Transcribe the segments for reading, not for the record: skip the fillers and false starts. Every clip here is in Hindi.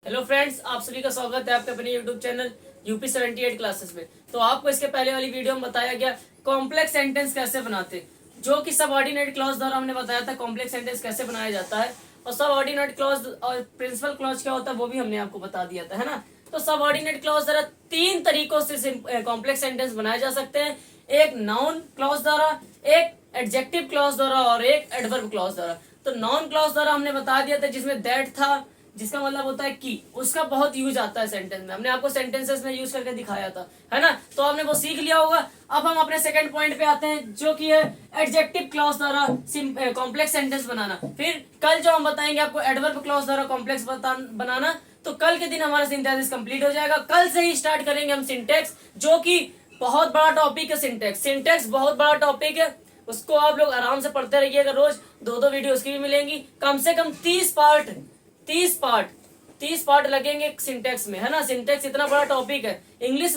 हेलो फ्रेंड्स, आप सभी का स्वागत है आपके अपने यूट्यूब चैनल यूपी 78 क्लासेस में। तो आपको इसके पहले वाली वीडियो में बताया गया कॉम्प्लेक्स सेंटेंस कैसे बनाते, जो कि सबऑर्डिनेट क्लॉज द्वारा हमने बताया था कॉम्प्लेक्स सेंटेंस कैसे बनाया जाता है। और सबऑर्डिनेट क्लॉज और प्रिंसिपल क्लॉज क्या होता है वो भी हमने आपको बता दिया था, है ना। तो सबऑर्डिनेट क्लॉज द्वारा तीन तरीकों से कॉम्प्लेक्स सेंटेंस बनाए जा सकते हैं। एक नाउन क्लॉज द्वारा, एक एडजेक्टिव क्लॉज द्वारा और एक एडवर्ब क्लॉज द्वारा। तो नाउन क्लॉज द्वारा हमने बता दिया था जिसमें दैट था, जिसका मतलब होता है कि, उसका बहुत यूज आता है सेंटेंस में। हमने आपको सेंटेंसेस में यूज करके दिखाया था, है ना। तो आपने वो सीख लिया होगा। अब हम अपने सेकंड पॉइंट पे आते हैं, जो कि है एडजेक्टिव क्लॉज द्वारा कॉम्प्लेक्स सेंटेंस बनाना। फिर कल जो हम बताएंगे आपको एडवर्ब क्लॉज द्वारा कॉम्प्लेक्स बनाना। तो कल के दिन हमारा सिंथेसिस कंप्लीट हो जाएगा। कल से ही स्टार्ट करेंगे हम सिंटेक्स, जो कि बहुत बड़ा टॉपिक है। सिंटेक्स बहुत बड़ा टॉपिक है, उसको आप लोग आराम से पढ़ते रहिएगा। रोज दो दो वीडियो उसकी भी मिलेंगी। कम से कम 30 पार्ट लगेंगे सिंटेक्स में, है ना। सिंटेक्स इतना बड़ा टॉपिक है। इंग्लिश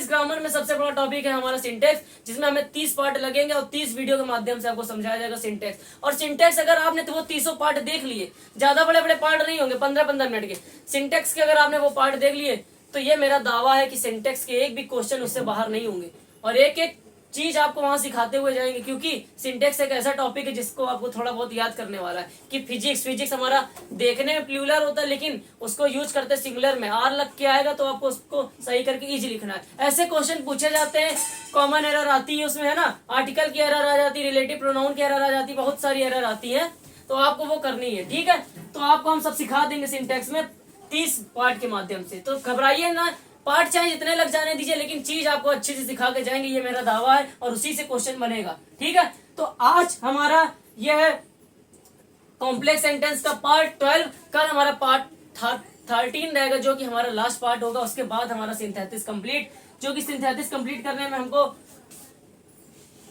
ग्रामर में सबसे बड़ा टॉपिक है हमारा सिंटेक्स, जिसमें हमें 30 पार्ट लगेंगे और 30 वीडियो के माध्यम से आपको समझाया जाएगा सिंटेक्स। और सिंटेक्स अगर आपने तो वो 30 पार्ट देख लिए, ज्यादा बड़े बड़े पार्ट नहीं होंगे, 15-15 मिनट के सिंटेक्स के अगर आपने वो पार्ट देख लिए, तो ये मेरा दावा है कि सिंटेक्स के एक भी क्वेश्चन उससे बाहर नहीं होंगे। और एक एक चीज आपको वहां सिखाते हुए जाएंगे, क्योंकि सिंटेक्स एक ऐसा टॉपिक है जिसको आपको थोड़ा बहुत याद करने वाला है। कि फिजिक्स हमारा देखने में प्लूरल होता है, लेकिन उसको यूज करते सिंगुलर में। आर लग के आएगा तो आपको उसको सही करके इजी लिखना है। ऐसे क्वेश्चन पूछे जाते हैं। कॉमन एरर आती है उसमें, है ना। आर्टिकल की एरर आ जाती है, रिलेटिव प्रोनाउन की एरर आ जाती है, बहुत सारी एरर आती है। तो आपको वो करनी है, ठीक है। तो आपको हम सब सिखा देंगे सिंटेक्स में 30 पार्ट के माध्यम से। तो घबराइए ना, पार्ट चाहे जितने लग जाने दीजिए, लेकिन चीज आपको अच्छे से सिखा के जाएंगे, ये मेरा दावा है। और उसी से क्वेश्चन बनेगा, ठीक है। तो आज हमारा यह है कॉम्प्लेक्स सेंटेंस का पार्ट 12। कल हमारा पार्ट 13 रहेगा, जो कि हमारा लास्ट पार्ट होगा। उसके बाद हमारा सिंथेसिस कंप्लीट, जो कि सिंथेसिस कंप्लीट करने में हमको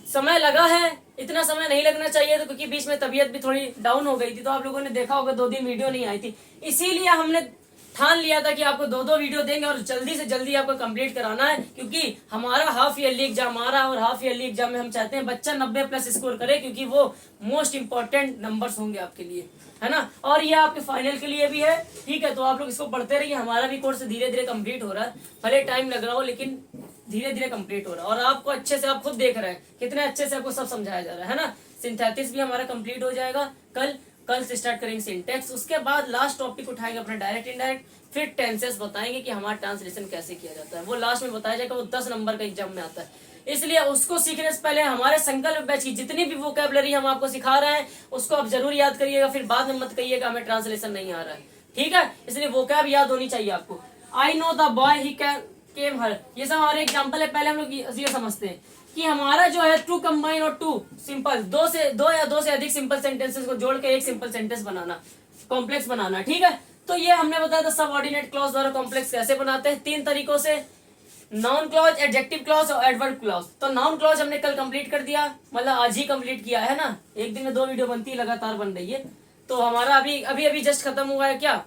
समय लगा है। इतना समय नहीं लगना चाहिए था, क्योंकि बीच में तबीयत भी थोड़ी डाउन हो गई थी। तो आप लोगों ने देखा होगा 2 दिन वीडियो नहीं आई थी, इसीलिए हमने ठान लिया था कि आपको 2 वीडियो देंगे और जल्दी से जल्दी आपको कंप्लीट कराना है। क्योंकि हमारा हाफ ईयरली एग्जाम आ रहा है, और हाफ ईयरली एग्जाम में हम चाहते हैं बच्चा 90+ स्कोर करे, क्योंकि वो मोस्ट इंपॉर्टेंट नंबर्स होंगे आपके लिए, है ना। और ये आपके फाइनल के लिए भी है, ठीक है। तो आप लोग इसको पढ़ते रहिए। हमारा भी कोर्स धीरे धीरे कंप्लीट हो रहा है, भले टाइम लग रहा हो, लेकिन धीरे धीरे कंप्लीट हो रहा है। और आपको अच्छे से, आप खुद देख रहे हैं कितने अच्छे से आपको सब समझाया जा रहा है ना। सिंथेसिस भी हमारा कंप्लीट हो जाएगा कल से स्टार्ट करेंगे सिंटेक्स। उसके बाद लास्ट टॉपिक उठाएंगे अपना डायरेक्ट इनडायरेक्ट। फिर टेंसेस बताएंगे कि हमारा ट्रांसलेशन कैसे किया जाता है, वो लास्ट में बताया जाएगा। वो 10 नंबर का एग्जाम में आता है, इसलिए उसको सीखने से पहले हमारे संकल्प बैच की जितनी भी वोकैबुलरी हम आपको सिखा रहे हैं, उसको आप जरूर याद करिएगा। फिर बाद में मत कहिएगा हमें ट्रांसलेशन नहीं आ रहा है, ठीक है। इसलिए वोकैब याद होनी चाहिए आपको। आई नो द बॉय ही केम हर, ये सब हमारे एग्जाम्पल है। पहले हम लोग ये समझते हैं कि हमारा जो है टू कंबाइन और टू सिंपल, दो या दो से अधिक सिंपल सेंटेंसेस को जोड़ के एक सिंपल सेंटेंस बनाना, कॉम्प्लेक्स बनाना, ठीक है। तो ये हमने बताया था सबऑर्डिनेट क्लॉज द्वारा कॉम्प्लेक्स कैसे बनाते हैं, 3 तरीकों से। नाउन क्लॉज, एडजेक्टिव क्लॉज और एडवर्ब क्लॉज। तो नाउन क्लॉज हमने कल कंप्लीट कर दिया, मतलब आज ही कंप्लीट किया है ना। एक दिन में 2 वीडियो बनती है, लगातार बन रही है। तो हमारा अभी जस्ट खत्म हुआ है क्या,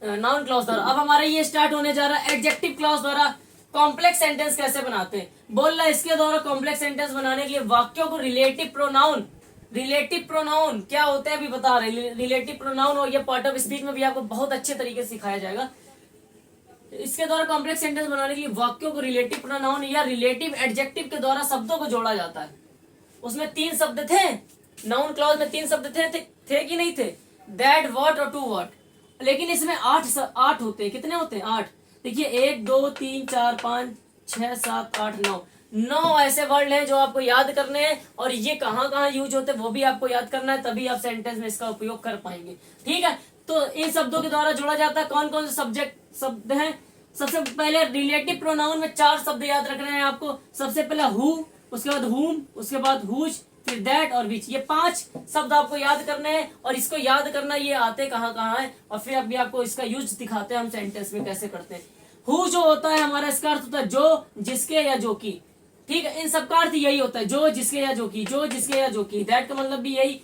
नाउन क्लॉज द्वारा। अब हमारा ये स्टार्ट होने जा रहा है एडजेक्टिव क्लॉज द्वारा कॉम्प्लेक्स सेंटेंस कैसे बनाते हैं। बोल रहा है इसके द्वारा कॉम्प्लेक्स सेंटेंस बनाने के लिए वाक्यों को रिलेटिव प्रोनाउन क्या होते हैं अभी बता रहे। रिलेटिव प्रोनाउन, और ये पार्ट ऑफ स्पीच में भी आपको बहुत अच्छे तरीके से सिखाया जाएगा। इसके द्वारा कॉम्प्लेक्स सेंटेंस बनाने के लिए वाक्यों को रिलेटिव प्रोनाउन या रिलेटिव एडजेक्टिव के द्वारा शब्दों को जोड़ा जाता है। उसमें 3 शब्द थे, नाउन क्लॉज में 3 शब्द थे कि नहीं थे, दैट, व्हाट और टू व्हाट। लेकिन इसमें 8 होते हैं। कितने होते हैं? 8। देखिए 1 2 3 4 5 6 7 8 9 ऐसे वर्ड हैं जो आपको याद करने हैं। और ये कहाँ कहाँ यूज होते हैं वो भी आपको याद करना है, तभी आप सेंटेंस में इसका उपयोग कर पाएंगे, ठीक है। तो इन शब्दों के द्वारा जोड़ा जाता है। कौन कौन से शब्द हैं? सबसे पहले रिलेटिव प्रोनाउन में 4 शब्द याद रखने हैं आपको। सबसे पहले हु, उसके बाद हुम, उसके बाद हुज, फिर दैट और विच। ये 5 शब्द आपको याद करने हैं। और इसको याद करना, ये आते कहाँ कहाँ है, और फिर अभी आपको इसका यूज दिखाते हैं हम सेंटेंस में कैसे करते हैं। हु जो होता है हमारा, इसका अर्थ होता है जो, जिसके या जो की, ठीक है। इन सबका अर्थ यही होता है, जो, जिसके या जो की, जो, जिसके या जो की। दैट का मतलब भी यही,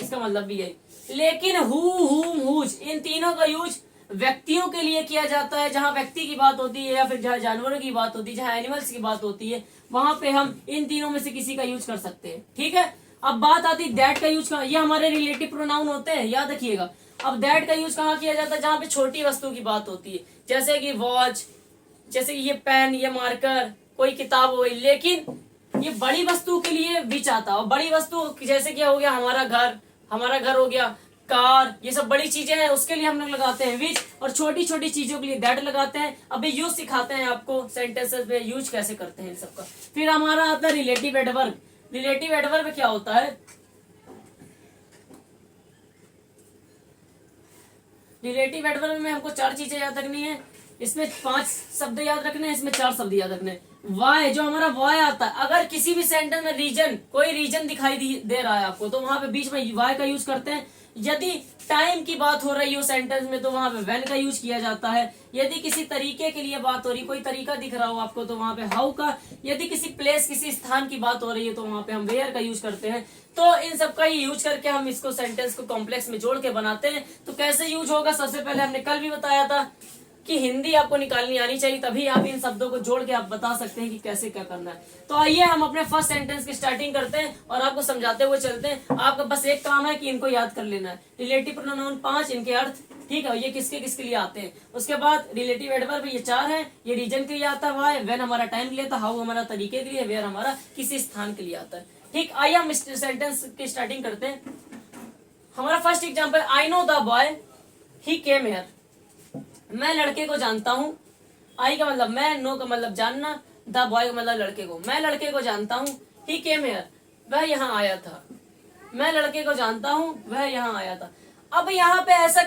इसका मतलब भी यही। लेकिन हु, हुम, हुज, इन तीनों का यूज व्यक्तियों के लिए किया जाता है। जहां व्यक्ति की बात होती है, या फिर जहां जानवरों की बात होती है, जहां एनिमल्स की बात होती है, वहां पे हम इन तीनों में से किसी का यूज कर सकते हैं, ठीक है। अब बात आती है दैट का यूज का। ये हमारे रिलेटिव प्रोनाउन होते हैं, याद रखिएगा। अब दैट का यूज कहाँ किया जाता है, जहाँ पे छोटी वस्तु की बात होती है, जैसे कि वॉच, जैसे कि ये पेन, ये मार्कर, कोई किताब हो गई। लेकिन ये बड़ी वस्तु के लिए विच आता है, और बड़ी वस्तु जैसे कि हो गया हमारा घर हो गया, कार, ये सब बड़ी चीजें हैं, उसके लिए हम लोग लगाते हैं विच, और छोटी छोटी चीजों के लिए दैट लगाते हैं। अभी यूज सिखाते हैं आपको सेंटेंसेस में यूज कैसे करते हैं इन सबका। फिर हमारा आता है रिलेटिव एडवर्ब। रिलेटिव एडवर्ब क्या होता है, रिलेटिव एडवर्ब में हमको 4 चीजें याद रखनी है, इसमें 5 शब्द याद रखने हैं, इसमें 4 शब्द याद रखने हैं। वाई, जो हमारा वाई आता है, अगर किसी भी सेंटेंस में रीजन, कोई रीजन दिखाई दे रहा है आपको, तो वहां पे बीच में वाई का यूज करते हैं। यदि टाइम की बात हो रही हो सेंटेंस में, तो वहां पे व्हेन का यूज किया जाता है। यदि किसी तरीके के लिए बात हो रही, कोई तरीका दिख रहा हो आपको, तो वहां पे हाउ का। यदि किसी प्लेस, किसी स्थान की बात हो रही है, तो वहां पे हम वेयर का यूज करते हैं। तो इन सब का यूज करके हम इसको सेंटेंस को कॉम्प्लेक्स में जोड़ के बनाते हैं। तो कैसे यूज होगा, सबसे पहले हमने कल भी बताया था कि हिंदी आपको निकालनी आनी चाहिए, तभी आप इन शब्दों को जोड़ के आप बता सकते हैं कि कैसे क्या करना है। तो आइए हम अपने फर्स्ट सेंटेंस की स्टार्टिंग करते हैं और आपको समझाते हुए चलते हैं। आपका बस एक काम है कि इनको याद कर लेना है। रिलेटिव प्रोनाउन 5, इनके अर्थ, ठीक है, ये किसके किसके लिए आते हैं। उसके बाद रिलेटिव एडवर्ब ये 4 है। ये रीजन के लिए आता है वाई, व्हेन हमारा टाइम के लिए आता है, हाउ हमारा तरीके के लिए, वेयर हमारा किसी स्थान के लिए आता है। ठीक, आइए हम इस सेंटेंस की स्टार्टिंग करते हैं। हमारा first example, I know the boy he came here. मैं लड़के को जानता हूँ। आई का मतलब मैं, नो का मतलब जानना, द बॉय का मतलब लड़के को। मैं लड़के को जानता हूँ। ही केम हियर, वह यहाँ आया था। मैं लड़के को जानता हूँ, वह यहाँ आया था। अब यहाँ पे ऐसा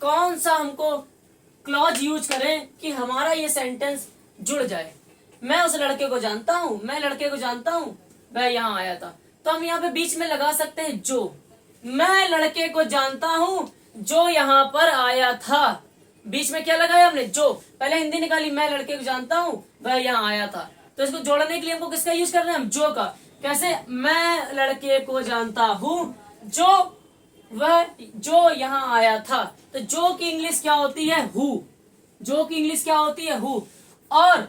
कौन सा हमको क्लॉज यूज करें कि हमारा ये सेंटेंस जुड़ जाए। मैं उस लड़के को जानता हूँ, मैं लड़के को जानता हूँ, वह यहाँ आया था। तो हम यहाँ पे बीच में लगा सकते हैं जो। मैं लड़के को जानता हूँ जो यहाँ पर आया था। बीच में क्या लगाया हमने, जो। पहले हिंदी निकाली, मैं लड़के को जानता हूँ, वह यहाँ आया था। तो इसको जोड़ने के लिए हमको किसका यूज कर रहे हैं हम, जो का। कैसे, मैं लड़के को जानता हूँ जो यहाँ आया था। तो जो की इंग्लिश क्या होती है, हु। जो की इंग्लिश क्या होती है, हु। और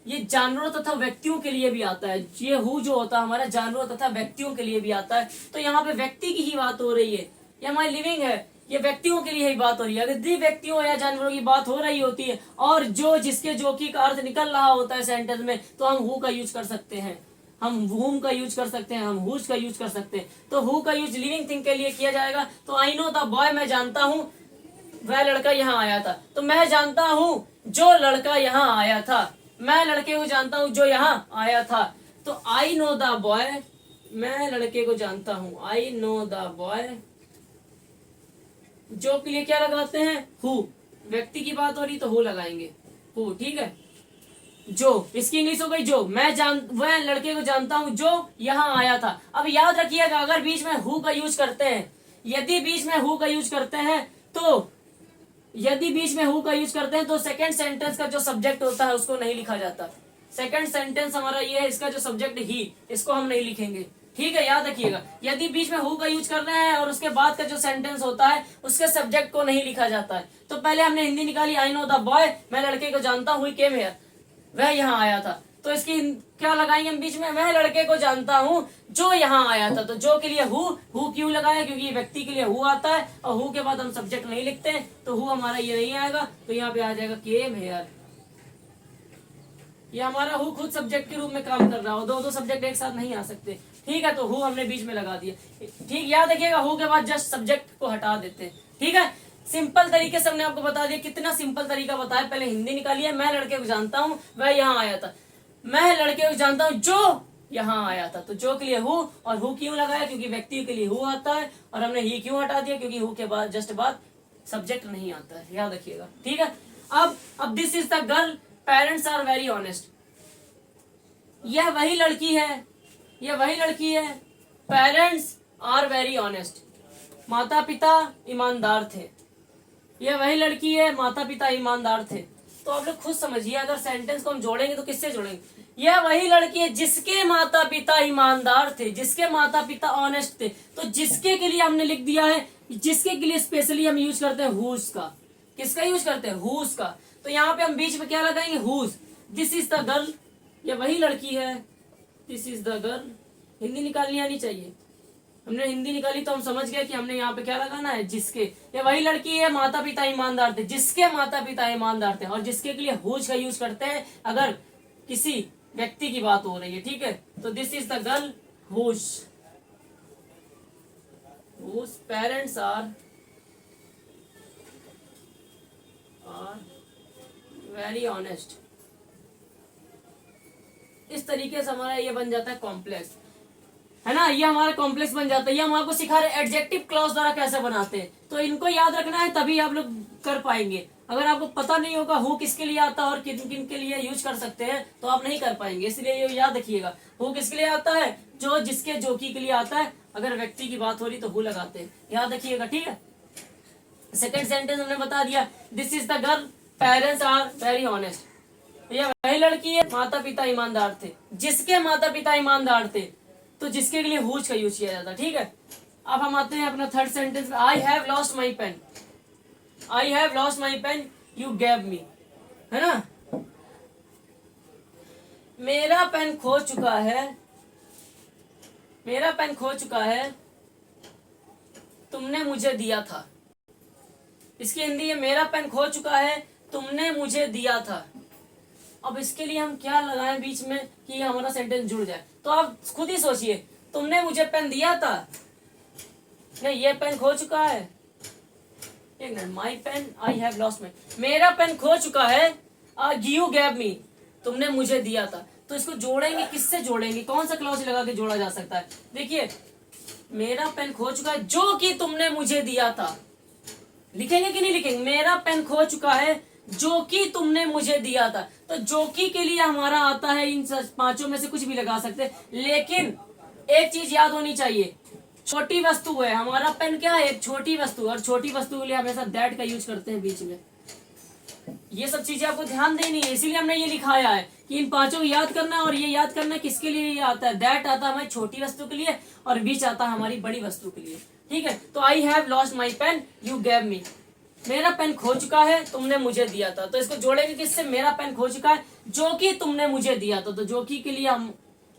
ये जानवरों तथा व्यक्तियों के लिए भी आता है। ये हु जो होता है हमारा जानवरों तथा व्यक्तियों के लिए भी आता है। तो यहाँ पे व्यक्ति की ही बात हो रही है, ये हमारी लिविंग है, ये व्यक्तियों के लिए ही बात हो रही है। अगर द्वि व्यक्तियों या जानवरों की बात हो रही होती है और जो, जिसके, जो की का अर्थ निकल रहा होता है सेंटेंस में, तो हम हु का यूज कर सकते हैं, हम वूम का यूज कर सकते हैं, हम हुज का यूज कर सकते हैं। तो हु का यूज लिविंग थिंग के लिए किया जाएगा। तो आई नो द बॉय, मैं जानता हूँ वह लड़का यहाँ आया था। तो मैं जानता हूँ जो लड़का यहाँ आया था। मैं लड़के को जानता हूँ जो यहाँ आया था। तो आई नो द बॉय, मैं लड़के को जानता हूँ, आई नो द बॉय। जो के लिए क्या लगाते हैं, हु। व्यक्ति की बात हो रही तो हु लगाएंगे, हु, ठीक है। जो, इसकी इंग्लिश हो गई जो। वह लड़के को जानता हूँ जो यहाँ आया था। अब याद रखिएगा, अगर बीच में हु का यूज करते हैं, यदि बीच में हु का यूज करते हैं तो सेकंड सेंटेंस का जो सब्जेक्ट होता है उसको नहीं लिखा जाता। सेकंड सेंटेंस हमारा ये है, इसका जो सब्जेक्ट ही, इसको हम नहीं लिखेंगे, ठीक है, याद रखिएगा। यदि बीच में हु का यूज कर रहे हैं और उसके बाद का जो सेंटेंस होता है उसके सब्जेक्ट को नहीं लिखा जाता है। तो पहले हमने हिंदी निकाली, आई नो द बॉय, मैं लड़के को जानता हूँ, ही केम हियर, वह यहाँ आया था। तो इसकी क्या लगाएंगे हम बीच में, मैं लड़के को जानता हूँ जो यहाँ आया था। तो जो के लिए हु क्यों लगाया, क्योंकि ये व्यक्ति के लिए हु आता है और हु के बाद हम सब्जेक्ट नहीं लिखते हैं, तो हु हमारा ये नहीं आएगा। तो यहाँ पे आ जाएगा केम हियर। ये हमारा हु खुद सब्जेक्ट के रूप में काम कर रहा हो, दो सब्जेक्ट एक साथ नहीं आ सकते, ठीक है। तो हु हमने बीच में लगा दिया, ठीक। याद रखिएगा, हु के बाद जस्ट सब्जेक्ट को हटा देते हैं, ठीक है। सिंपल तरीके से हमने आपको बता दिया, कितना सिंपल तरीका बताया। पहले हिंदी निकालिए, मैं लड़के को जानता हूँ वह यहाँ आया था। मैं लड़के को जानता हूँ जो यहाँ आया था। तो जो के लिए हु, और हु क्यों लगाया, क्योंकि व्यक्ति के लिए हु आता है। और हमने ही क्यों हटा दिया, क्योंकि हु के बाद जस्ट बाद सब्जेक्ट नहीं आता है, याद रखिएगा, ठीक है। अब this is the girl, parents are very honest. यह वही लड़की है, पेरेंट्स आर वेरी ऑनेस्ट, माता पिता ईमानदार थे। यह वही लड़की है, माता पिता ईमानदार थे। तो आप लोग खुद समझिए, अगर सेंटेंस को हम जोड़ेंगे तो किससे जोड़ेंगे। यह वही लड़की है जिसके माता पिता ईमानदार थे, जिसके माता पिता ऑनेस्ट थे। तो जिसके के लिए हमने लिख दिया है, जिसके के लिए स्पेशली हम यूज करते हैं हुज का। किसका यूज करते हैं, हुज का। तो यहाँ पे हम बीच में क्या लगाएंगे, whose. This is the girl, यह वही लड़की है, this is the girl. Hindi निकालनी आनी चाहिए, हमने हिंदी निकाली तो हम समझ गए कि हमने यहाँ पे क्या लगाना है, जिसके। ये वही लड़की है, माता पिता ईमानदार थे, जिसके माता पिता ईमानदार थे। और जिसके के लिए हुज का यूज करते हैं अगर किसी व्यक्ति की बात हो रही है, ठीक है। तो this is the girl whose parents are very honest. इस तरीके से हमारा ये बन जाता है कॉम्प्लेक्स, है ना। ये हमारा कॉम्प्लेक्स बन जाता है। ये हम आपको सिखा रहे एडजेक्टिव क्लॉज द्वारा कैसे बनाते हैं, तो इनको याद रखना है, तभी आप लोग कर पाएंगे। अगर आपको पता नहीं होगा हु किसके लिए आता है और किन किन के लिए यूज कर सकते हैं, तो आप नहीं कर पाएंगे। इसलिए ये याद रखिएगा, हु किसके लिए आता है, जो जिसके जो की के लिए आता है। अगर व्यक्ति की बात हो रही तो हु लगाते हैं, याद रखिएगा, ठीक है। सेकेंड सेंटेंस हमने बता दिया, this is the girl parents are very honest. ये वही लड़की है, माता पिता ईमानदार थे, जिसके माता पिता ईमानदार थे, तो जिसके लिए हुज का यूज किया जाता है, ठीक है। अब हम आते हैं अपना third sentence. I have lost my pen, I have lost my pen you gave me, है ना। मेरा पेन खो चुका है, मेरा पेन खो चुका है, तुमने मुझे दिया था। इसकी हिंदी है, मेरा पेन खो चुका है, तुमने मुझे दिया था। अब इसके लिए हम क्या लगाएं बीच में कि हमारा सेंटेंस जुड़ जाए, तो आप खुद ही सोचिए। तुमने मुझे पेन दिया था, नहीं, ये पेन खो चुका है। एक minute, my pen, I have lost my, मेरा पेन खो चुका है, यू गैव मी, तुमने मुझे दिया था। तो इसको जोड़ेंगे, किससे जोड़ेंगे, कौन सा क्लॉज लगा के जोड़ा जा सकता है। देखिए, मेरा पेन खो चुका है, जो कि तुमने मुझे दिया था। लिखेंगे कि नहीं लिखेंगे, मेरा पेन खो चुका है, जो कि तुमने मुझे दिया था। तो जो कि के लिए हमारा आता है, इन पांचों में से कुछ भी लगा सकते हैं, लेकिन एक चीज याद होनी चाहिए, छोटी वस्तु है। हमारा पेन क्या है, एक छोटी वस्तु, और छोटी वस्तु के लिए हमेशा दैट का यूज करते हैं बीच में। ये सब चीजें आपको ध्यान देनी है, इसीलिए हमने ये लिखाया है कि इन पांचों को याद करना है। और ये याद करना है किसके लिए ये आता है, दैट आता है हमारी छोटी वस्तु के लिए, और बीच आता है हमारी बड़ी वस्तु के लिए, ठीक है। तो I have lost my pen you gave me, मेरा पेन खो चुका है, तुमने मुझे दिया था। तो इसको जोड़ेंगे किससे, मेरा पेन खो चुका है, जो कि तुमने मुझे दिया था। तो जो कि के लिए हम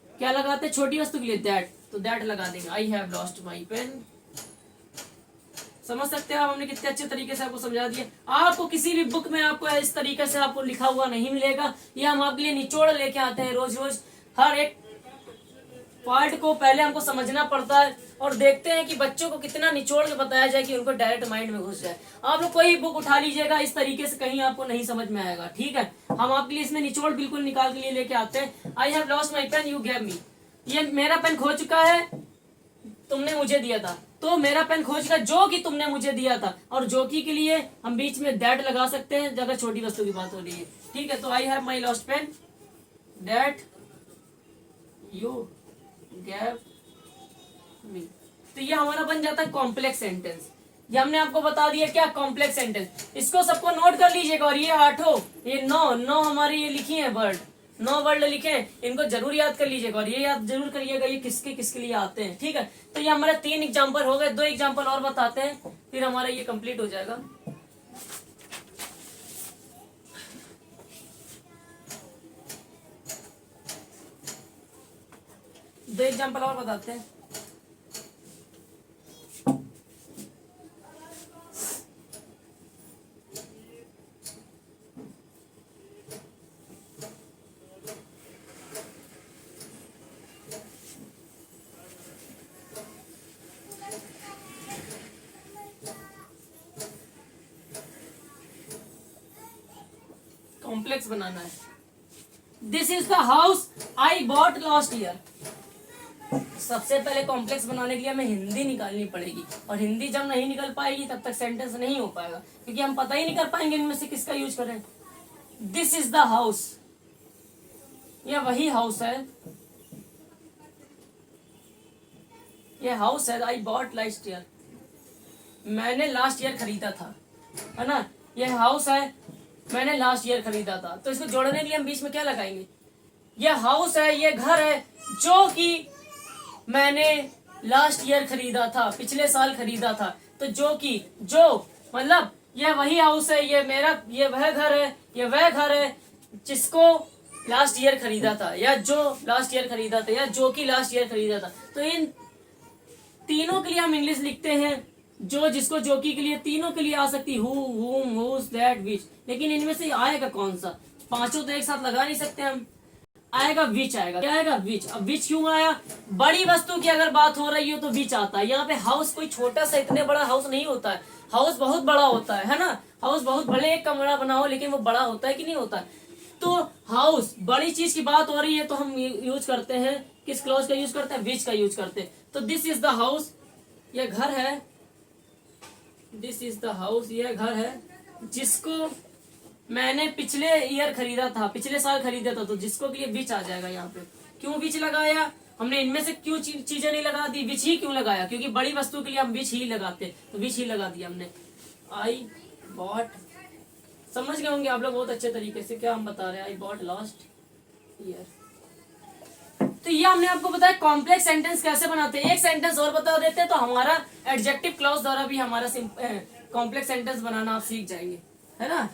क्या लगाते हैं, छोटी वस्तु के लिए दैट, तो दैट लगा देंगे, I have lost my pen. समझ सकते हो आप, हमने कितने अच्छे तरीके से आपको समझा दिया। आपको किसी भी बुक में आपको इस तरीके से आपको लिखा हुआ नहीं मिलेगा, ये हम आपके लिए निचोड़ लेके आते हैं रोज रोज। हर एक पार्ट को पहले हमको समझना पड़ता है, और देखते हैं कि बच्चों को कितना निचोड़ के बताया जाए कि उनको डायरेक्ट माइंड में घुस जाए। आप लोग कोई बुक उठा लीजिएगा, इस तरीके से कहीं आपको नहीं समझ में आएगा, ठीक है। हम आपके लिए इसमें निचोड़ बिल्कुल निकाल के लिए लेके आते हैं। I have lost my pen you gave me, ये मेरा पेन खो चुका है, तुमने मुझे दिया था। तो मेरा पेन खो चुका, जो कि तुमने मुझे दिया था, और जो कि के लिए हम बीच में दैट लगा सकते हैं अगर छोटी वस्तु की बात हो रही है, ठीक है। तो I have my lost pen that you gave me. तो ये हमारा बन जाता है कॉम्प्लेक्स सेंटेंस। ये हमने आपको बता दिया क्या कॉम्प्लेक्स सेंटेंस। इसको सबको नोट कर लीजिएगा। और ये 8 ये 9 हमारी ये लिखी है वर्ड, 9 वर्ड लिखे हैं, इनको जरूर याद कर लीजिएगा। और ये याद जरूर करिएगा ये किसके किसके लिए आते हैं, ठीक है। तो ये हमारे 3 एग्जाम्पल हो गए, 2 एग्जाम्पल और बताते हैं, फिर हमारा ये कंप्लीट हो जाएगा। दो एग्जाम्पल और बताते हैं। कॉम्प्लेक्स बनाना है। This is the house I bought last year. सबसे पहले कॉम्प्लेक्स बनाने के लिए हमें हिंदी निकालनी पड़ेगी, और हिंदी जब नहीं निकल पाएगी तब तक सेंटेंस नहीं हो पाएगा, क्योंकि हम पता ही नहीं कर पाएंगे इनमें से किसका यूज करें। दिस इज द हाउस, यह वही हाउस है, यह हाउस है। आई बॉट लास्ट ईयर, मैंने लास्ट ईयर खरीदा था, है ना। यह हाउस है, मैंने लास्ट ईयर खरीदा था। तो इसको जोड़ने के लिए हम बीच में क्या लगाएंगे, यह हाउस है, यह घर है, जो कि मैंने लास्ट ईयर खरीदा था, पिछले साल खरीदा था। तो जो कि, जो मतलब यह वही हाउस है, ये मेरा, ये वह घर है, ये वह घर है जिसको लास्ट ईयर खरीदा था, या जो लास्ट ईयर खरीदा था, या जो कि लास्ट ईयर खरीदा था। तो इन तीनों के लिए हम इंग्लिश लिखते हैं, जो जिसको जो की के लिए तीनों के लिए आ सकती, हु, हुम, हुज, दैट, विच। लेकिन इनमें से आएगा कौन सा? पांचों तो एक साथ लगा नहीं सकते हम। आएगा विच, आएगा क्या आएगा? विच। अब विच क्यों आया? बड़ी वस्तु की अगर बात हो रही हो तो विच आता है। यहाँ पे हाउस कोई छोटा सा इतने बड़ा हाउस नहीं होता है, हाउस बहुत बड़ा होता है ना। हाउस बहुत भले एक कमरा बना हो लेकिन वो बड़ा होता है कि नहीं होता है। तो हाउस बड़ी चीज की बात हो रही है तो हम यूज करते हैं किस क्लॉज का यूज करते हैं? विच का यूज करते हैं। तो दिस इज द हाउस, यह घर है। दिस इज द हाउस, यह घर है जिसको मैंने पिछले ईयर खरीदा था, पिछले साल खरीदा था। तो जिसको के लिए विच आ जाएगा यहाँ पे। क्यों विच लगाया हमने? इनमें से क्यों चीजें नहीं लगा दी? विच ही क्यों लगाया? क्योंकि बड़ी वस्तु के लिए हम विच ही लगाते, तो विच ही लगा दिया हमने। आई बॉट, समझ गए होंगे आप लोग बहुत अच्छे तरीके से क्या हम बता रहे हैं। I bought last year. तो ये हमने आपको बताया कॉम्प्लेक्स सेंटेंस कैसे बनाते हैं। एक सेंटेंस और बता देते हैं तो हमारा एडजेक्टिव क्लॉज द्वारा भी हमारा कॉम्प्लेक्स सेंटेंस बनाना आप सीख जाएंगे, है ना।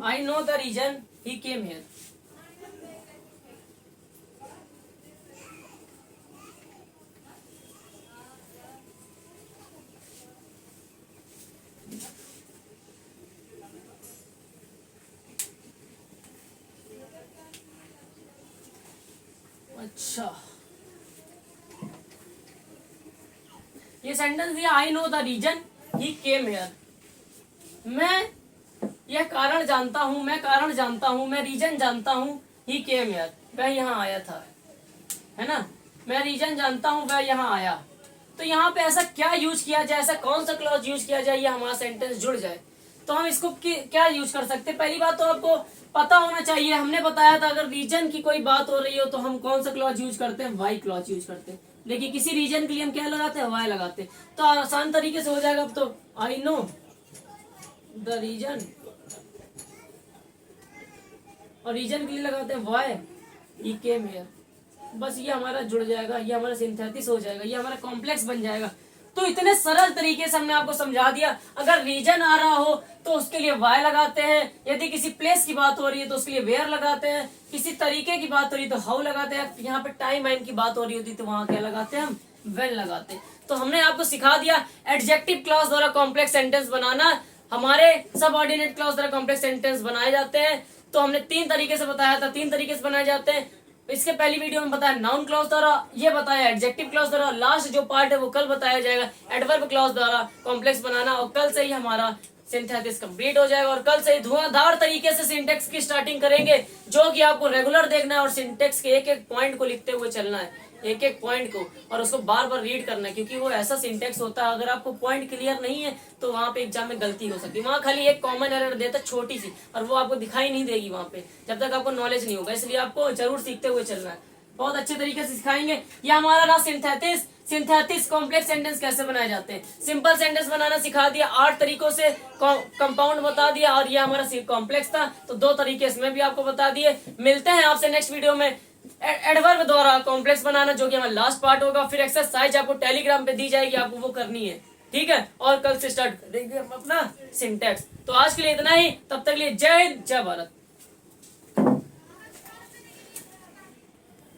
I know the reason he came here. अच्छा, ये सेंटेंस दिया I know the reason he came here. मैं यह कारण जानता हूं, मैं कारण जानता हूं, मैं रीजन जानता हूं। ही केम हेयर, वह यहाँ आया था, है ना। मैं रीजन जानता हूं, वह यहाँ आया। तो यहाँ पे ऐसा क्या यूज किया जाए, ऐसा कौन सा क्लॉज यूज किया जाए ये हमारा सेंटेंस जुड़ जाए। तो हम इसको क्या यूज कर सकते हैं? पहली बात तो आपको पता होना चाहिए। हमने बताया था अगर रीजन की कोई बात हो रही हो तो हम कौन सा क्लॉज यूज करते हैं? वाई क्लॉज यूज करते हैं। लेकिन किसी रीजन के लिए हम क्या लगाते हैं? वाई लगाते हैं। तो आसान तरीके से हो जाएगा। अब तो आई नो द रीजन, और रीजन के लिए लगाते हैं वाई, ही केम हियर। बस ये हमारा जुड़ जाएगा, ये हमारा सिंथेसिस हो जाएगा, ये हमारा कॉम्प्लेक्स बन जाएगा। तो इतने सरल तरीके से हमने आपको समझा दिया। अगर रीजन आ रहा हो तो उसके लिए वाई लगाते हैं, यदि किसी प्लेस की बात हो रही है तो उसके लिए वेयर लगाते हैं, किसी तरीके की बात हो रही है तो हाउ लगाते हैं, यहाँ पे टाइम वाइम की बात हो रही होती तो वहां क्या लगाते हैं? हम व्हेन लगाते हैं। तो हमने आपको सिखा दिया एडजेक्टिव क्लॉज द्वारा कॉम्प्लेक्स सेंटेंस बनाना। हमारे सबऑर्डिनेट क्लॉज द्वारा कॉम्प्लेक्स सेंटेंस बनाए जाते हैं। तो हमने 3 तरीके से बताया था, 3 तरीके से बनाए जाते हैं। इसके पहली वीडियो में बताया नाउन क्लॉज द्वारा, ये बताया एडजेक्टिव क्लॉज द्वारा। लास्ट जो पार्ट है वो कल बताया जाएगा एडवर्ब क्लॉज द्वारा कॉम्प्लेक्स बनाना। और कल से ही हमारा सिंथेसिस कंप्लीट हो जाएगा और कल से ही धुआंधार तरीके से सिंटेक्स की स्टार्टिंग करेंगे, जो कि आपको रेगुलर देखना है और सिंटेक्स के एक एक पॉइंट को लिखते हुए चलना है, एक एक पॉइंट को, और उसको बार बार रीड करना है। क्योंकि वो ऐसा सिंटेक्स होता है अगर आपको पॉइंट क्लियर नहीं है तो वहां पे एग्जाम में गलती हो सकती है। वहां खाली एक कॉमन एरर देता छोटी सी, और वो आपको दिखाई नहीं देगी वहां पे जब तक आपको नॉलेज नहीं होगा। इसलिए आपको जरूर सीखते हुए चलना है। बहुत अच्छे तरीके से सिखाएंगे। ये हमारा रहा सिंथेसिस कॉम्प्लेक्स सेंटेंस कैसे बनाए जाते हैं। सिंपल सेंटेंस बनाना सिखा दिया 8 तरीकों से, कंपाउंड बता दिया, और ये हमारा कॉम्प्लेक्स था तो 2 तरीके इसमें भी आपको बता दिए। मिलते हैं आपसे नेक्स्ट वीडियो में एडवर्ब द्वारा कॉम्प्लेक्स बनाना, जो कि हमारा लास्ट पार्ट होगा। फिर एक्सरसाइज आपको टेलीग्राम पे दी जाएगी, आपको वो करनी है, ठीक है। और कल से स्टार्ट करेंगे अपना सिंटेक्स। तो आज के लिए इतना ही, तब तक के लिए जय हिंद, जय भारत।